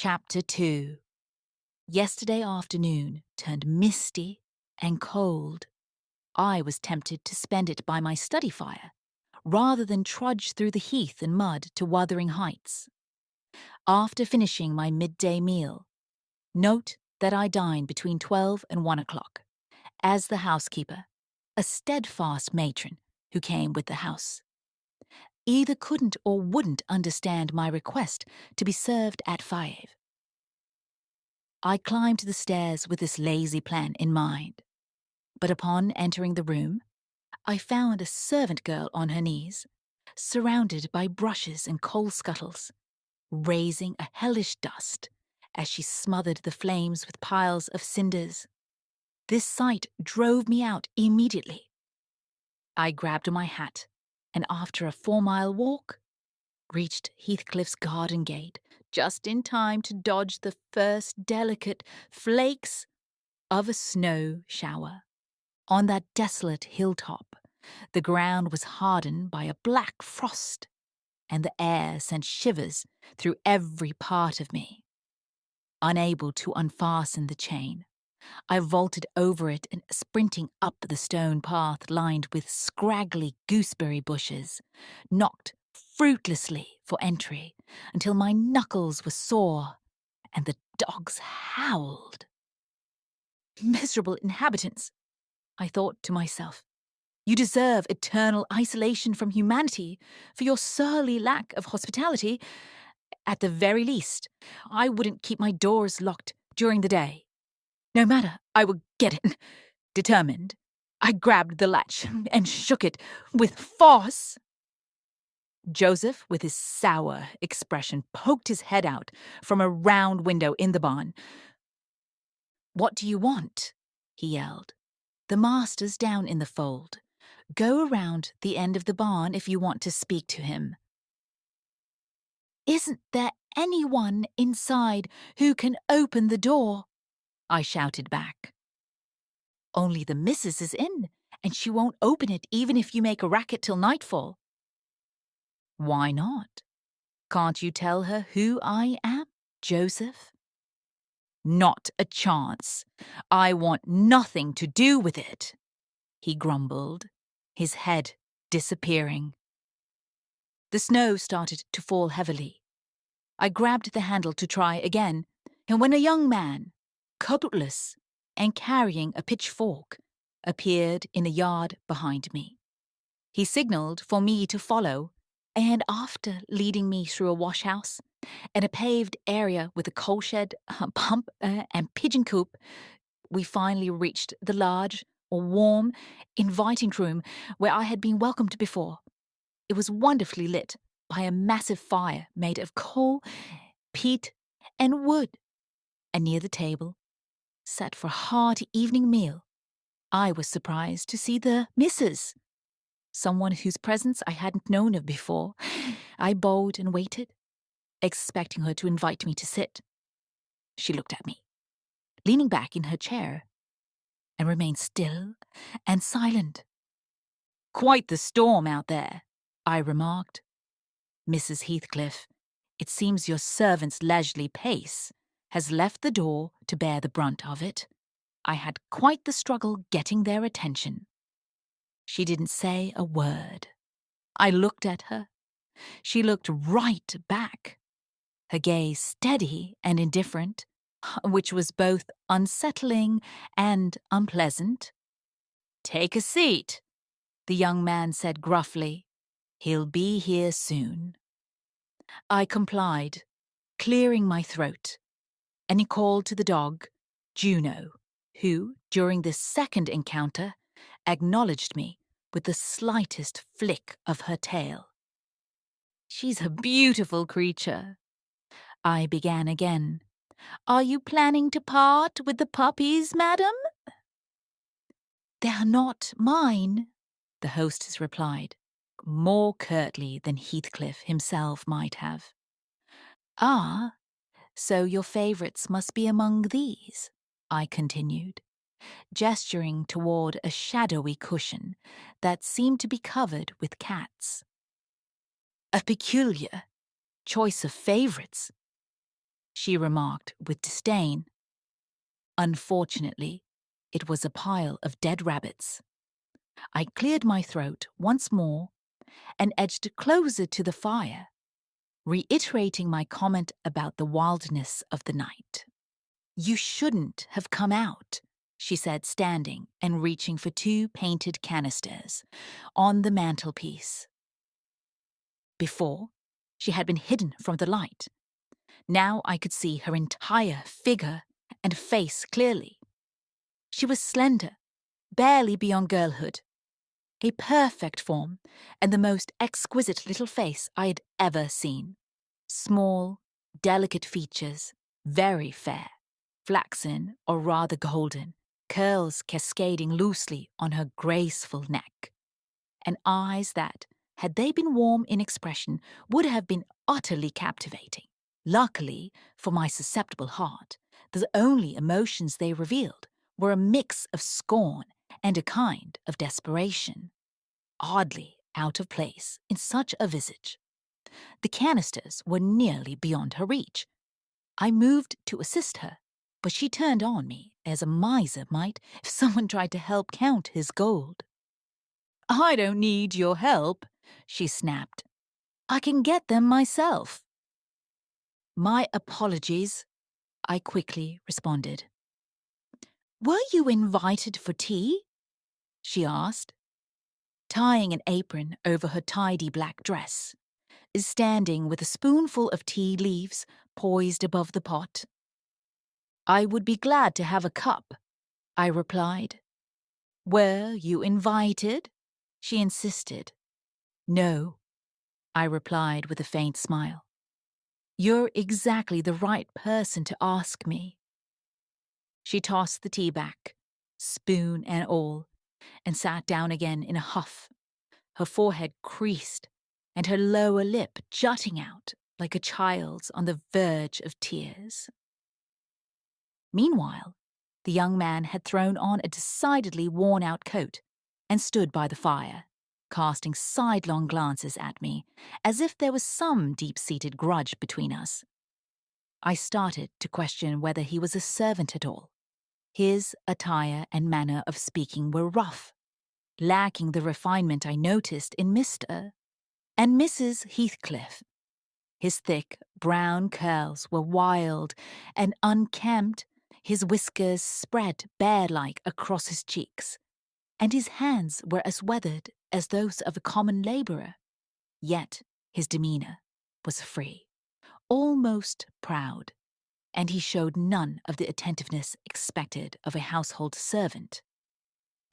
Chapter 2. Yesterday afternoon turned misty and cold. I was tempted to spend it by my study fire, rather than trudge through the heath and mud to Wuthering Heights. After finishing my midday meal, note that I dined between 12 and 1 o'clock, as the housekeeper, a steadfast matron who came with the house, either couldn't or wouldn't understand my request to be served at 5. I climbed the stairs with this lazy plan in mind, but upon entering the room, I found a servant girl on her knees, surrounded by brushes and coal scuttles, raising a hellish dust as she smothered the flames with piles of cinders. This sight drove me out immediately. I grabbed my hat, and after a 4-mile walk, reached Heathcliff's garden gate just in time to dodge the first delicate flakes of a snow shower. On that desolate hilltop, the ground was hardened by a black frost, and the air sent shivers through every part of me. Unable to unfasten the chain, I vaulted over it and, sprinting up the stone path lined with scraggly gooseberry bushes, knocked fruitlessly for entry until my knuckles were sore and the dogs howled. Miserable inhabitants, I thought to myself. You deserve eternal isolation from humanity for your surly lack of hospitality. At the very least, I wouldn't keep my doors locked during the day. No matter, I would get in. Determined, I grabbed the latch and shook it with force. Joseph, with his sour expression, poked his head out from a round window in the barn. "What do you want?" he yelled. "The master's down in the fold. Go around the end of the barn if you want to speak to him." "Isn't there anyone inside who can open the door?" I shouted back. "Only the missus is in, and she won't open it even if you make a racket till nightfall." "Why not? Can't you tell her who I am, Joseph?" "Not a chance. I want nothing to do with it," he grumbled, his head disappearing. The snow started to fall heavily. I grabbed the handle to try again, and when a young man, coatless and carrying a pitchfork, appeared in the yard behind me. He signaled for me to follow, and after leading me through a washhouse and a paved area with a coal shed, pump, and pigeon coop, we finally reached the large, warm, inviting room where I had been welcomed before. It was wonderfully lit by a massive fire made of coal, peat, and wood, and near the table, sat for a hearty evening meal, I was surprised to see the missus, someone whose presence I hadn't known of before. I bowed and waited, expecting her to invite me to sit. She looked at me, leaning back in her chair, and remained still and silent. "Quite the storm out there," I remarked. "Mrs. Heathcliff, it seems your servant's leisurely pace has left the door to bear the brunt of it. I had quite the struggle getting their attention." She didn't say a word. I looked at her. She looked right back, her gaze steady and indifferent, which was both unsettling and unpleasant. "Take a seat," the young man said gruffly. "He'll be here soon." I complied, clearing my throat, and he called to the dog, Juno, who, during this second encounter, acknowledged me with the slightest flick of her tail. "She's a beautiful creature," I began again. "Are you planning to part with the puppies, madam?" "They're not mine," the hostess replied, more curtly than Heathcliff himself might have. "Ah, so your favourites must be among these," I continued, gesturing toward a shadowy cushion that seemed to be covered with cats. "A peculiar choice of favourites," she remarked with disdain. Unfortunately, it was a pile of dead rabbits. I cleared my throat once more and edged closer to the fire, reiterating my comment about the wildness of the night. "You shouldn't have come out," she said, standing and reaching for 2 painted canisters on the mantelpiece. Before, she had been hidden from the light. Now I could see her entire figure and face clearly. She was slender, barely beyond girlhood, a perfect form and the most exquisite little face I had ever seen. Small, delicate features, very fair, flaxen or rather golden, curls cascading loosely on her graceful neck, and eyes that, had they been warm in expression, would have been utterly captivating. Luckily for my susceptible heart, the only emotions they revealed were a mix of scorn and a kind of desperation, oddly out of place in such a visage. The canisters were nearly beyond her reach. I moved to assist her, but she turned on me as a miser might if someone tried to help count his gold. "I don't need your help," she snapped. "I can get them myself." "My apologies," I quickly responded. "Were you invited for tea?" she asked, tying an apron over her tidy black dress, standing with a spoonful of tea leaves poised above the pot. "I would be glad to have a cup," I replied. "Were you invited?" she insisted. "No," I replied with a faint smile. "You're exactly the right person to ask me." She tossed the tea back, spoon and all, and sat down again in a huff, her forehead creased and her lower lip jutting out like a child's on the verge of tears. Meanwhile, the young man had thrown on a decidedly worn-out coat and stood by the fire, casting sidelong glances at me, as if there was some deep-seated grudge between us. I started to question whether he was a servant at all. His attire and manner of speaking were rough, lacking the refinement I noticed in Mr. and Mrs. Heathcliff. His thick, brown curls were wild and unkempt, his whiskers spread bear-like across his cheeks, and his hands were as weathered as those of a common labourer. Yet his demeanour was free, almost proud, and he showed none of the attentiveness expected of a household servant.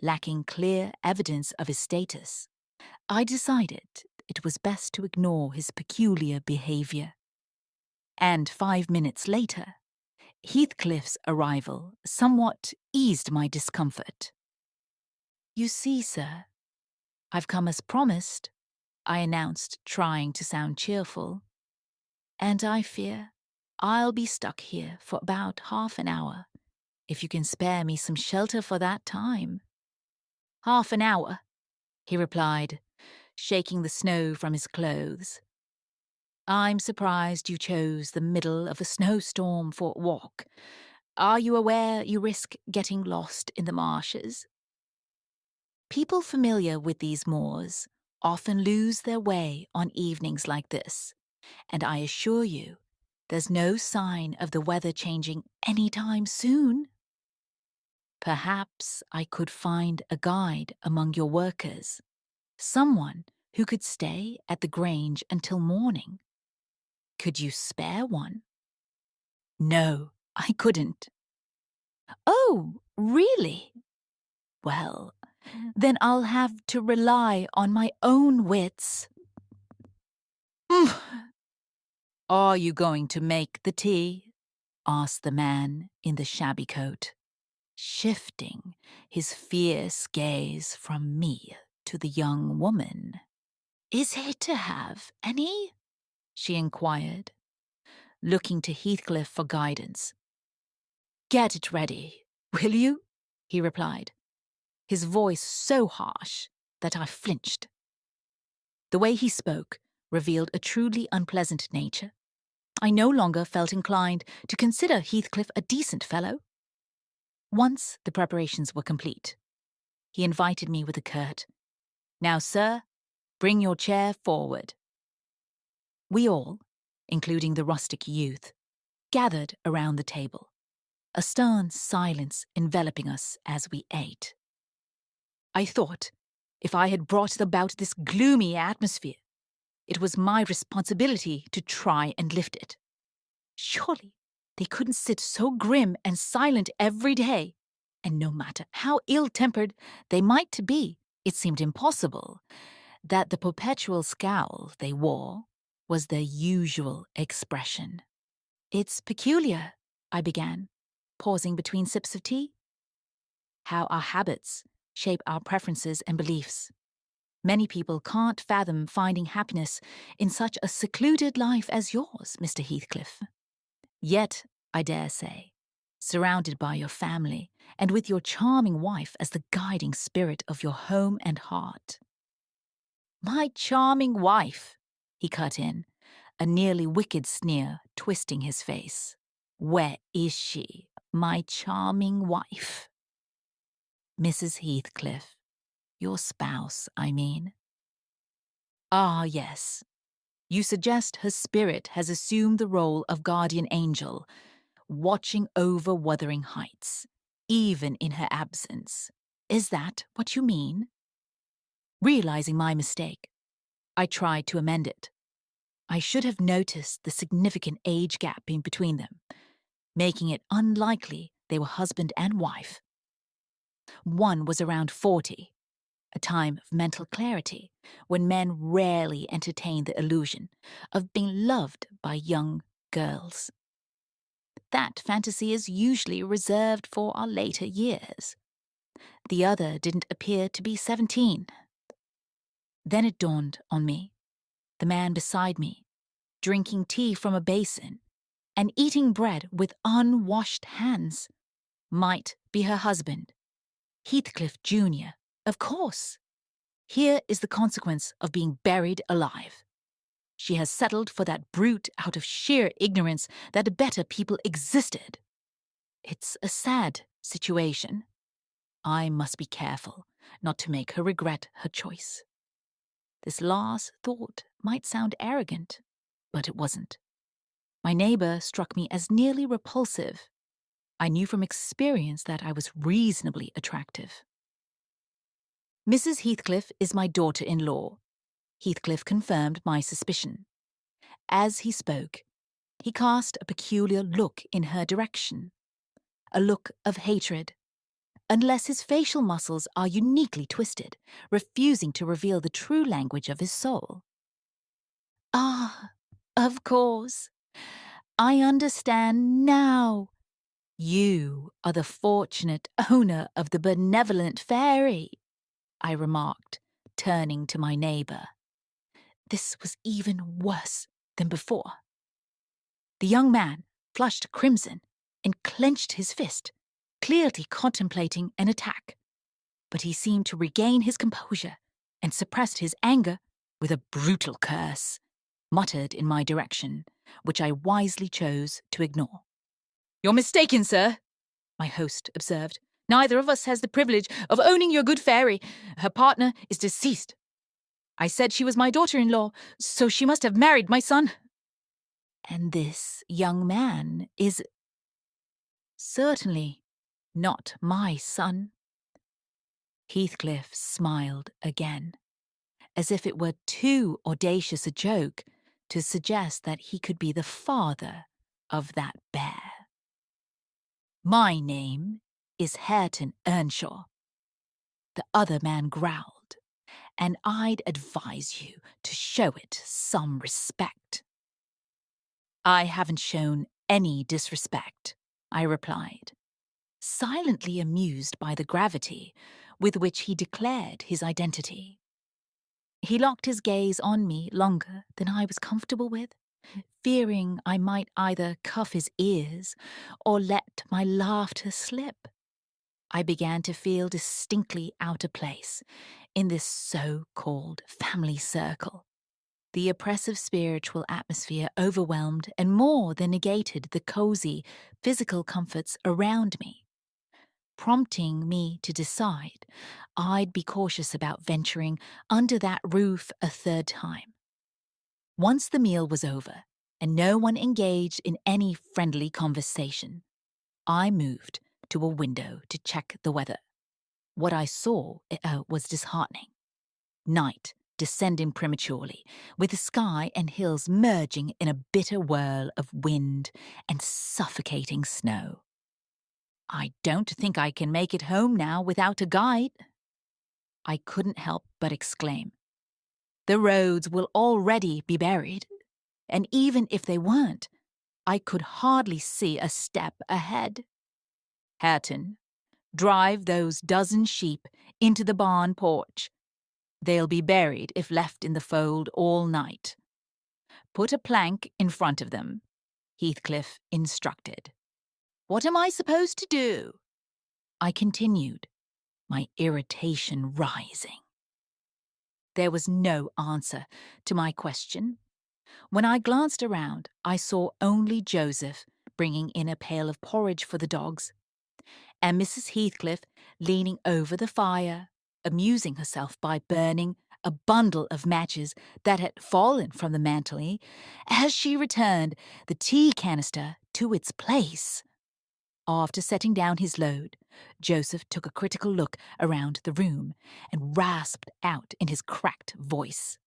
Lacking clear evidence of his status, I decided it was best to ignore his peculiar behaviour. And 5 minutes later, Heathcliff's arrival somewhat eased my discomfort. "You see, sir, I've come as promised," I announced, trying to sound cheerful. "And I fear I'll be stuck here for about half an hour, if you can spare me some shelter for that time." "Half an hour," he replied, shaking the snow from his clothes. "I'm surprised you chose the middle of a snowstorm for a walk. Are you aware you risk getting lost in the marshes?" People familiar with these moors often lose their way on evenings like this, and I assure you, there's no sign of the weather changing any time soon. Perhaps I could find a guide among your workers, someone who could stay at the Grange until morning. Could you spare one? No, I couldn't. Oh, really? Well, then I'll have to rely on my own wits. "Are you going to make the tea?" asked the man in the shabby coat, shifting his fierce gaze from me to the young woman. "Is he to have any?" she inquired, looking to Heathcliff for guidance. "Get it ready, will you?" he replied, his voice so harsh that I flinched. The way he spoke revealed a truly unpleasant nature. I no longer felt inclined to consider Heathcliff a decent fellow. Once the preparations were complete, he invited me with a curt, "Now, sir, bring your chair forward." We all, including the rustic youth, gathered around the table, a stern silence enveloping us as we ate. I thought, if I had brought about this gloomy atmosphere, it was my responsibility to try and lift it. Surely they couldn't sit so grim and silent every day, and no matter how ill-tempered they might be, it seemed impossible that the perpetual scowl they wore was their usual expression. "It's peculiar," I began, pausing between sips of tea. "How our habits shape our preferences and beliefs. Many people can't fathom finding happiness in such a secluded life as yours, Mr. Heathcliff. Yet, I dare say, surrounded by your family and with your charming wife as the guiding spirit of your home and heart." "My charming wife," he cut in, a nearly wicked sneer twisting his face. "Where is she, my charming wife?" "Mrs. Heathcliff, your spouse, I mean." "Ah, yes. You suggest her spirit has assumed the role of guardian angel, watching over Wuthering Heights, even in her absence. Is that what you mean?" Realizing my mistake, I tried to amend it. I should have noticed the significant age gap in between them, making it unlikely they were husband and wife. One was around 40, a time of mental clarity when men rarely entertain the illusion of being loved by young girls. That fantasy is usually reserved for our later years. The other didn't appear to be 17. Then it dawned on me. The man beside me, drinking tea from a basin and eating bread with unwashed hands, might be her husband, Heathcliff Jr., of course. Here is the consequence of being buried alive. She has settled for that brute out of sheer ignorance that better people existed. It's a sad situation. I must be careful not to make her regret her choice. This last thought might sound arrogant, but it wasn't. My neighbor struck me as nearly repulsive. I knew from experience that I was reasonably attractive. "Mrs. Heathcliff is my daughter-in-law." Heathcliff confirmed my suspicion. As he spoke, he cast a peculiar look in her direction, a look of hatred, unless his facial muscles are uniquely twisted, refusing to reveal the true language of his soul. "Ah, of course. I understand now. You are the fortunate owner of the benevolent fairy," I remarked, turning to my neighbor. This was even worse than before. The young man flushed crimson and clenched his fist, clearly contemplating an attack. But he seemed to regain his composure and suppressed his anger with a brutal curse, muttered in my direction, which I wisely chose to ignore. "You're mistaken, sir," my host observed. "Neither of us has the privilege of owning your good fairy. Her partner is deceased. I said she was my daughter-in-law, so she must have married my son." "And this young man is—" "Certainly not my son." Heathcliff smiled again, as if it were too audacious a joke to suggest that he could be the father of that bear. "My name is Hareton Earnshaw." The other man growled, "and I'd advise you to show it some respect." "I haven't shown any disrespect," I replied, silently amused by the gravity with which he declared his identity. He locked his gaze on me longer than I was comfortable with, fearing I might either cuff his ears or let my laughter slip. I began to feel distinctly out of place in this so-called family circle. The oppressive spiritual atmosphere overwhelmed and more than negated the cozy physical comforts around me, prompting me to decide I'd be cautious about venturing under that roof a third time. Once the meal was over and no one engaged in any friendly conversation, I moved to a window to check the weather. What I saw was disheartening. Night descending prematurely, with the sky and hills merging in a bitter whirl of wind and suffocating snow. I don't think I can make it home now without a guide. I couldn't help but exclaim. The roads will already be buried, and even if they weren't, I could hardly see a step ahead. Hareton, drive those dozen sheep into the barn porch. They'll be buried if left in the fold all night. Put a plank in front of them, Heathcliff instructed. What am I supposed to do? I continued, my irritation rising. There was no answer to my question. When I glanced around, I saw only Joseph bringing in a pail of porridge for the dogs, and Mrs. Heathcliff leaning over the fire, amusing herself by burning a bundle of matches that had fallen from the mantel as she returned the tea canister to its place. After setting down his load, Joseph took a critical look around the room and rasped out in his cracked voice.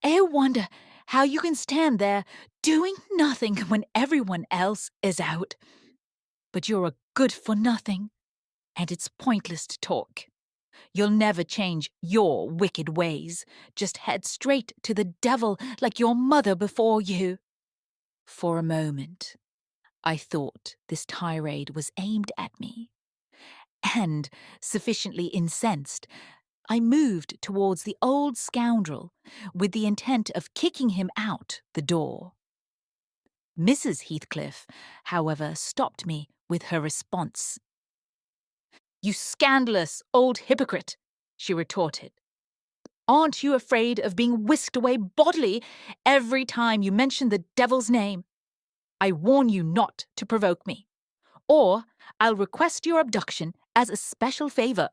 I wonder how you can stand there doing nothing when everyone else is out. But you're a good-for-nothing, and it's pointless to talk. You'll never change your wicked ways. Just head straight to the devil like your mother before you. For a moment, I thought this tirade was aimed at me, and, sufficiently incensed, I moved towards the old scoundrel with the intent of kicking him out the door. Mrs. Heathcliff, however, stopped me with her response. You scandalous old hypocrite, she retorted. Aren't you afraid of being whisked away bodily every time you mention the devil's name? I warn you not to provoke me, or I'll request your abduction as a special favor.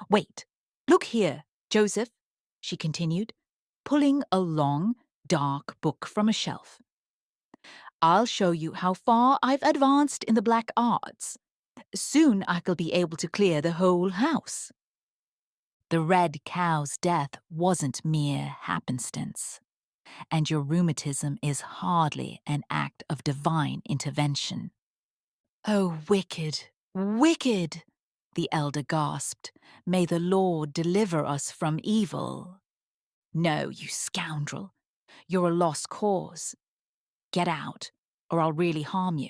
Wait, look here, Joseph, she continued, pulling a long, dark book from a shelf. I'll show you how far I've advanced in the black arts. Soon I'll be able to clear the whole house. The red cow's death wasn't mere happenstance, and your rheumatism is hardly an act of divine intervention. Oh, wicked, wicked, the elder gasped. May the Lord deliver us from evil. No, you scoundrel, you're a lost cause. Get out, or I'll really harm you.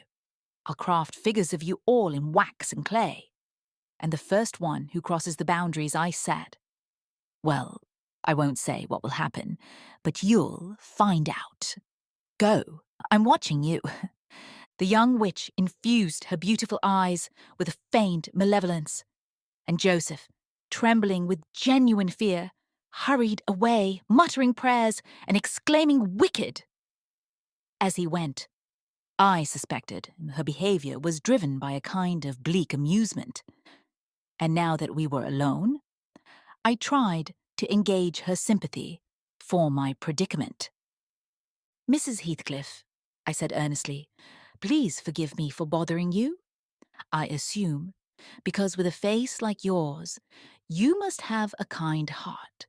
I'll craft figures of you all in wax and clay. And the first one who crosses the boundaries I set, well, I won't say what will happen, but you'll find out. Go, I'm watching you. The young witch infused her beautiful eyes with a feigned malevolence, and Joseph, trembling with genuine fear, hurried away, muttering prayers and exclaiming wicked. As he went, I suspected her behaviour was driven by a kind of bleak amusement, and now that we were alone, I tried to engage her sympathy for my predicament. Mrs. Heathcliff, I said earnestly, please forgive me for bothering you. I assume, because with a face like yours, you must have a kind heart.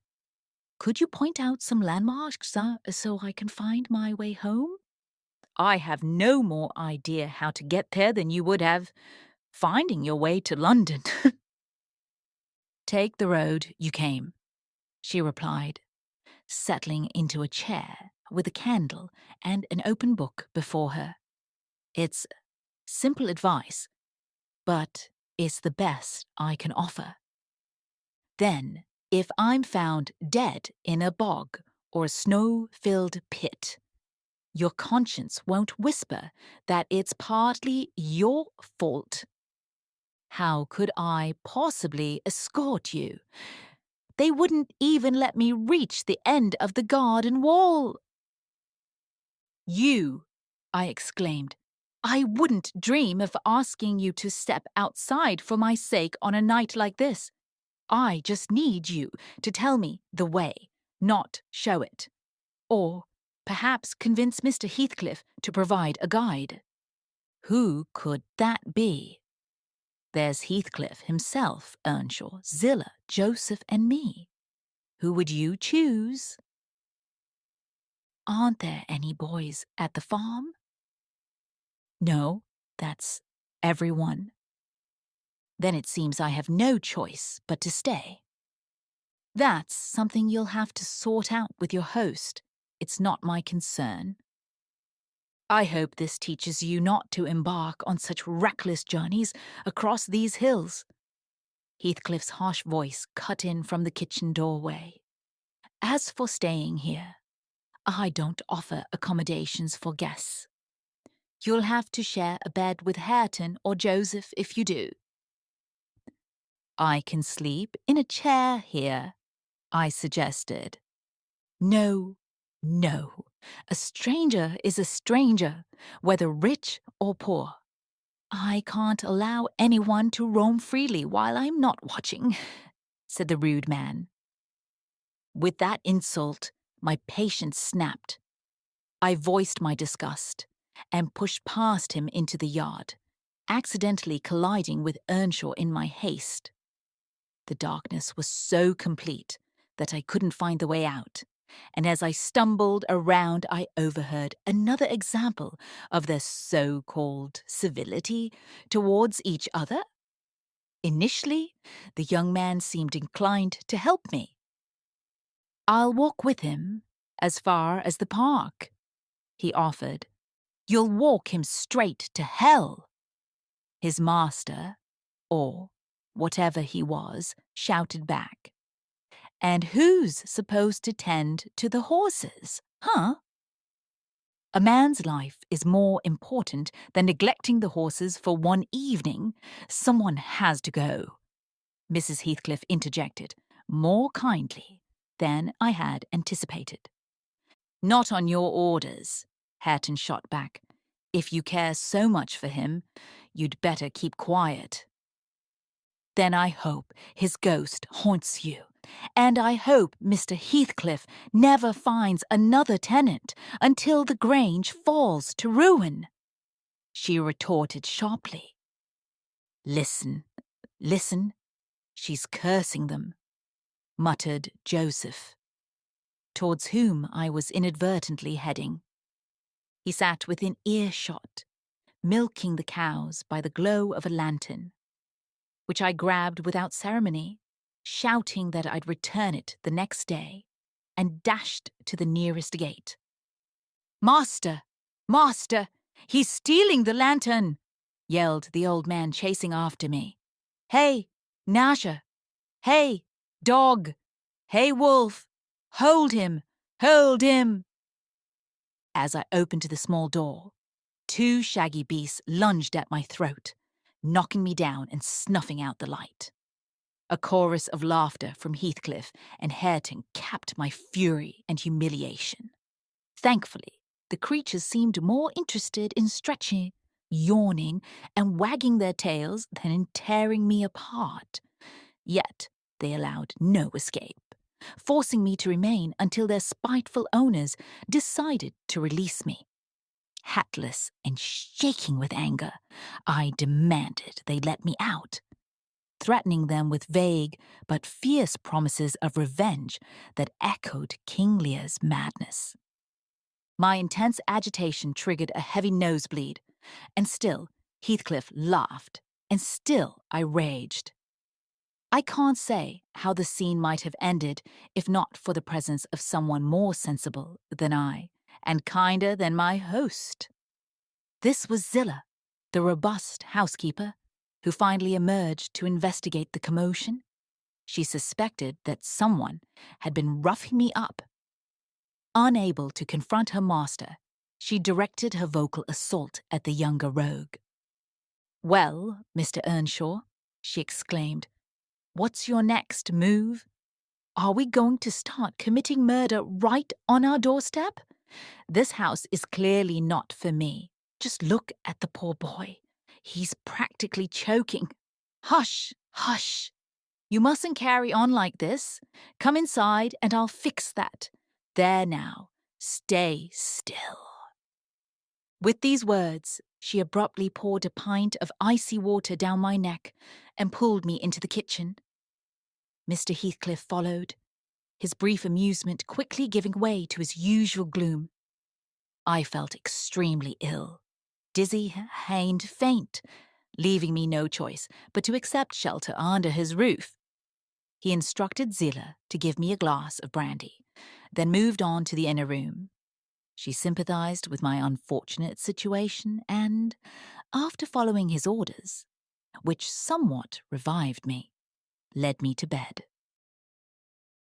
Could you point out some landmarks so I can find my way home? I have no more idea how to get there than you would have finding your way to London. Take the road you came, she replied, settling into a chair with a candle and an open book before her. It's simple advice, but it's the best I can offer. Then, if I'm found dead in a bog or a snow-filled pit, your conscience won't whisper that it's partly your fault. How could I possibly escort you? They wouldn't even let me reach the end of the garden wall. You, I exclaimed. I wouldn't dream of asking you to step outside for my sake on a night like this. I just need you to tell me the way, not show it. Or perhaps convince Mr. Heathcliff to provide a guide. Who could that be? There's Heathcliff himself, Earnshaw, Zillah, Joseph, and me. Who would you choose? Aren't there any boys at the farm? No, that's everyone. Then it seems I have no choice but to stay. That's something you'll have to sort out with your host. It's not my concern. I hope this teaches you not to embark on such reckless journeys across these hills. Heathcliff's harsh voice cut in from the kitchen doorway. As for staying here, I don't offer accommodations for guests. You'll have to share a bed with Hareton or Joseph if you do. I can sleep in a chair here, I suggested. No, no. A stranger is a stranger, whether rich or poor. I can't allow anyone to roam freely while I'm not watching, said the rude man. With that insult, my patience snapped. I voiced my disgust and pushed past him into the yard, accidentally colliding with Earnshaw in my haste. The darkness was so complete that I couldn't find the way out, and as I stumbled around, I overheard another example of their so-called civility towards each other. Initially, the young man seemed inclined to help me. I'll walk with him as far as the park, he offered. You'll walk him straight to hell. His master, or whatever he was, shouted back. And who's supposed to tend to the horses, huh? A man's life is more important than neglecting the horses for one evening. Someone has to go, Mrs. Heathcliff interjected, more kindly than I had anticipated. Not on your orders, Hareton shot back. If you care so much for him, you'd better keep quiet. Then I hope his ghost haunts you, and I hope Mr. Heathcliff never finds another tenant until the Grange falls to ruin, she retorted sharply. Listen, listen, she's cursing them, muttered Joseph, towards whom I was inadvertently heading. He sat within earshot, milking the cows by the glow of a lantern, which I grabbed without ceremony, shouting that I'd return it the next day, and dashed to the nearest gate. Master! Master! He's stealing the lantern! Yelled the old man chasing after me. Hey, Nasha! Hey, dog! Hey, wolf! Hold him! Hold him! As I opened the small door, two shaggy beasts lunged at my throat, knocking me down and snuffing out the light. A chorus of laughter from Heathcliff and Hareton capped my fury and humiliation. Thankfully, the creatures seemed more interested in stretching, yawning, and wagging their tails than in tearing me apart. Yet they allowed no escape, forcing me to remain until their spiteful owners decided to release me. Hatless and shaking with anger, I demanded they let me out, threatening them with vague but fierce promises of revenge that echoed King Lear's madness. My intense agitation triggered a heavy nosebleed, and still Heathcliff laughed, and still I raged. I can't say how the scene might have ended if not for the presence of someone more sensible than I, and kinder than my host. This was Zillah, the robust housekeeper, who finally emerged to investigate the commotion. She suspected that someone had been roughing me up. Unable to confront her master, she directed her vocal assault at the younger rogue. Well, Mr. Earnshaw, she exclaimed, what's your next move? Are we going to start committing murder right on our doorstep? This house is clearly not for me. Just look at the poor boy. He's practically choking. Hush, hush. You mustn't carry on like this. Come inside and I'll fix that. There now. Stay still. With these words, she abruptly poured a pint of icy water down my neck and pulled me into the kitchen. Mr. Heathcliff followed, his brief amusement quickly giving way to his usual gloom. I felt extremely ill, dizzy and faint, leaving me no choice but to accept shelter under his roof. He instructed Zillah to give me a glass of brandy, then moved on to the inner room. She sympathized with my unfortunate situation and, after following his orders, which somewhat revived me, led me to bed.